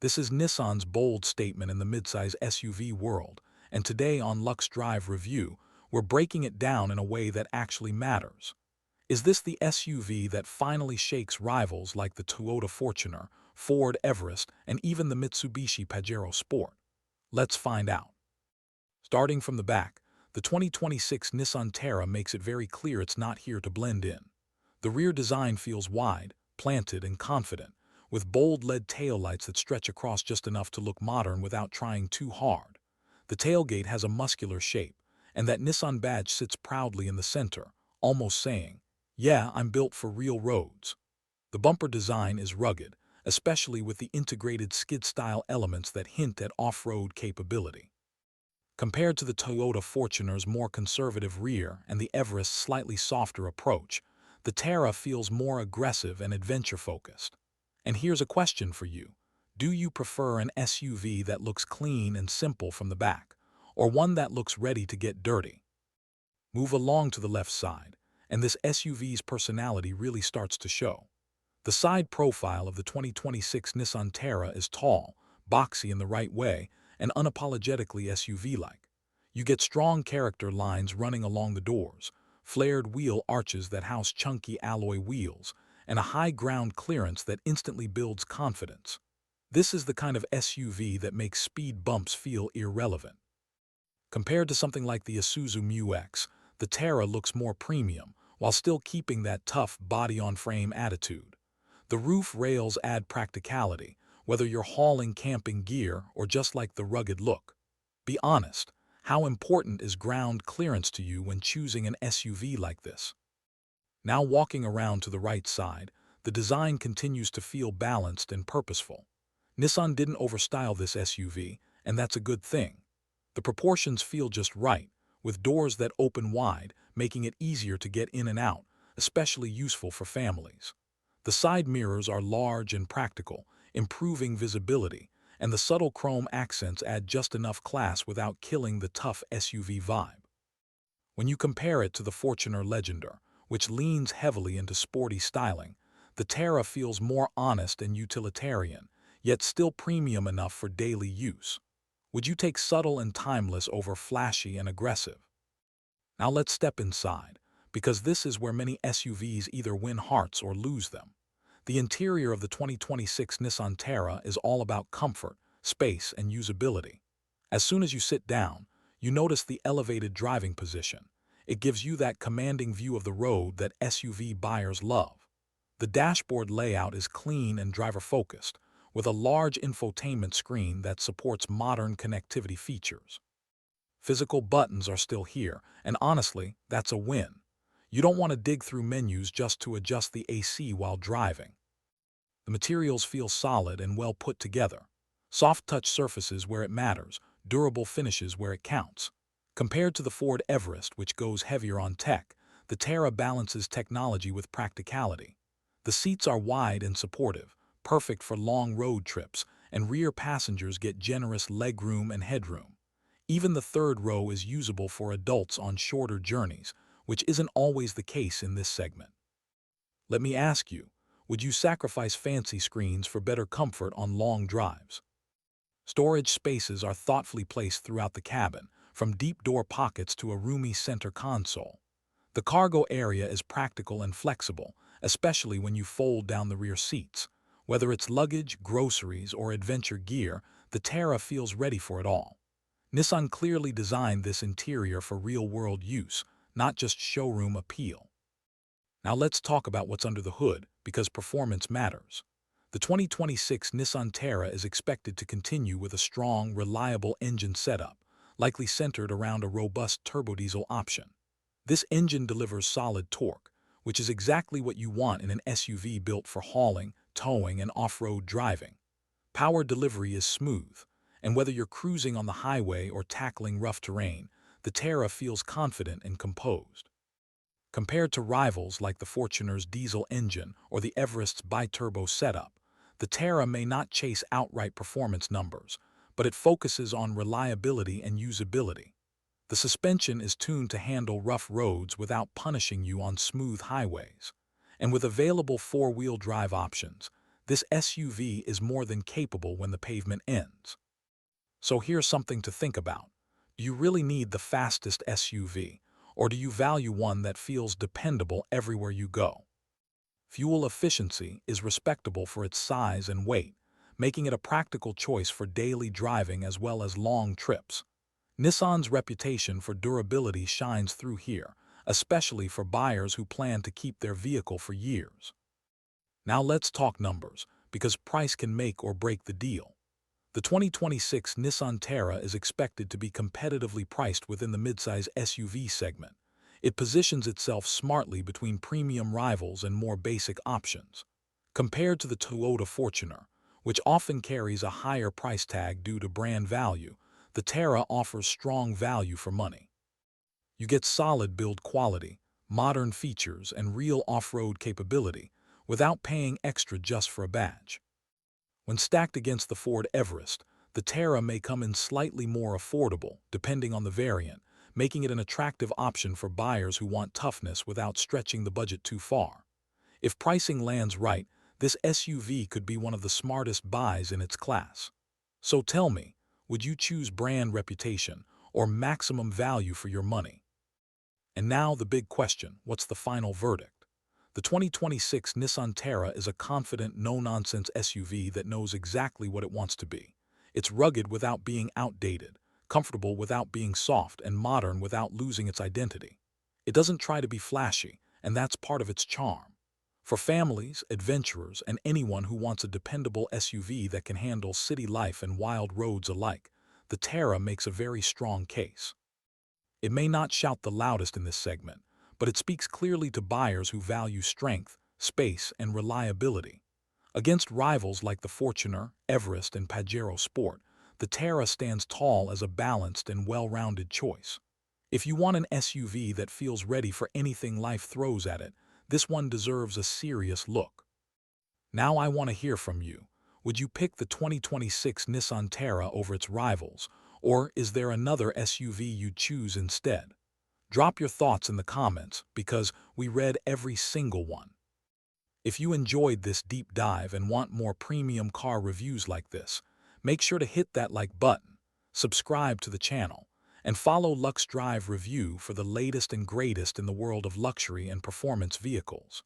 This is Nissan's bold statement in the midsize SUV world, and today on Lux Drive Review, we're breaking it down in a way that actually matters. Is this the SUV that finally shakes rivals like the Toyota Fortuner, Ford Everest, and even the Mitsubishi Pajero Sport? Let's find out. Starting from the back, the 2026 Nissan Terra makes it very clear it's not here to blend in. The rear design feels wide, planted, and confident, with bold LED taillights that stretch across just enough to look modern without trying too hard. The tailgate has a muscular shape, and that Nissan badge sits proudly in the center, almost saying, "Yeah, I'm built for real roads." The bumper design is rugged, especially with the integrated skid-style elements that hint at off-road capability. Compared to the Toyota Fortuner's more conservative rear and the Everest's slightly softer approach, the Terra feels more aggressive and adventure-focused. And here's a question for you. Do you prefer an SUV that looks clean and simple from the back, or one that looks ready to get dirty? Move along to the left side, and this SUV's personality really starts to show. The side profile of the 2026 Nissan Terra is tall, boxy in the right way, and unapologetically SUV-like. You get strong character lines running along the doors, flared wheel arches that house chunky alloy wheels, and a high ground clearance that instantly builds confidence. This is the kind of SUV that makes speed bumps feel irrelevant. Compared to something like the Isuzu MU-X, the Terra looks more premium, while still keeping that tough body-on-frame attitude. The roof rails add practicality, whether you're hauling camping gear or just like the rugged look. Be honest, how important is ground clearance to you when choosing an SUV like this? Now walking around to the right side, the design continues to feel balanced and purposeful. Nissan didn't overstyle this SUV, and that's a good thing. The proportions feel just right, with doors that open wide, making it easier to get in and out, especially useful for families. The side mirrors are large and practical, improving visibility, and the subtle chrome accents add just enough class without killing the tough SUV vibe. When you compare it to the Fortuner Legender, which leans heavily into sporty styling, the Terra feels more honest and utilitarian, yet still premium enough for daily use. Would you take subtle and timeless over flashy and aggressive? Now let's step inside, because this is where many SUVs either win hearts or lose them. The interior of the 2026 Nissan Terra is all about comfort, space, and usability. As soon as you sit down, you notice the elevated driving position. It gives you that commanding view of the road that SUV buyers love. The dashboard layout is clean and driver-focused, with a large infotainment screen that supports modern connectivity features. Physical buttons are still here, and honestly, that's a win. You don't want to dig through menus just to adjust the AC while driving. The materials feel solid and well put together. Soft touch surfaces where it matters, durable finishes where it counts. Compared to the Ford Everest, which goes heavier on tech, the Terra balances technology with practicality. The seats are wide and supportive, perfect for long road trips, and rear passengers get generous legroom and headroom. Even the third row is usable for adults on shorter journeys, which isn't always the case in this segment. Let me ask you, would you sacrifice fancy screens for better comfort on long drives? Storage spaces are thoughtfully placed throughout the cabin, from deep door pockets to a roomy center console. The cargo area is practical and flexible, especially when you fold down the rear seats. Whether it's luggage, groceries, or adventure gear, the Terra feels ready for it all. Nissan clearly designed this interior for real-world use, not just showroom appeal. Now let's talk about what's under the hood, because performance matters. The 2026 Nissan Terra is expected to continue with a strong, reliable engine setup, likely centered around a robust turbodiesel option. This engine delivers solid torque, which is exactly what you want in an SUV built for hauling, towing, and off-road driving. Power delivery is smooth, and whether you're cruising on the highway or tackling rough terrain, the Terra feels confident and composed. Compared to rivals like the Fortuner's diesel engine or the Everest's biturbo setup, the Terra may not chase outright performance numbers, but it focuses on reliability and usability. The suspension is tuned to handle rough roads without punishing you on smooth highways. And with available four-wheel drive options, this SUV is more than capable when the pavement ends. So here's something to think about. Do you really need the fastest SUV, or do you value one that feels dependable everywhere you go? Fuel efficiency is respectable for its size and weight, making it a practical choice for daily driving as well as long trips. Nissan's reputation for durability shines through here, especially for buyers who plan to keep their vehicle for years. Now let's talk numbers, because price can make or break the deal. The 2026 Nissan Terra is expected to be competitively priced within the midsize SUV segment. It positions itself smartly between premium rivals and more basic options. Compared to the Toyota Fortuner, which often carries a higher price tag due to brand value, the Terra offers strong value for money. You get solid build quality, modern features, and real off-road capability without paying extra just for a badge. When stacked against the Ford Everest, the Terra may come in slightly more affordable, depending on the variant, making it an attractive option for buyers who want toughness without stretching the budget too far. If pricing lands right, this SUV could be one of the smartest buys in its class. So tell me, would you choose brand reputation or maximum value for your money? And now the big question, what's the final verdict? The 2026 Nissan Terra is a confident, no-nonsense SUV that knows exactly what it wants to be. It's rugged without being outdated, comfortable without being soft, and modern without losing its identity. It doesn't try to be flashy, and that's part of its charm. For families, adventurers, and anyone who wants a dependable SUV that can handle city life and wild roads alike, the Terra makes a very strong case. It may not shout the loudest in this segment, but it speaks clearly to buyers who value strength, space, and reliability. Against rivals like the Fortuner, Everest, and Pajero Sport, the Terra stands tall as a balanced and well-rounded choice. If you want an SUV that feels ready for anything life throws at it, this one deserves a serious look. Now I want to hear from you. Would you pick the 2026 Nissan Terra over its rivals, or is there another SUV you'd choose instead? Drop your thoughts in the comments, because we read every single one. If you enjoyed this deep dive and want more premium car reviews like this, make sure to hit that like button, subscribe to the channel, and follow Lux Drive Review for the latest and greatest in the world of luxury and performance vehicles.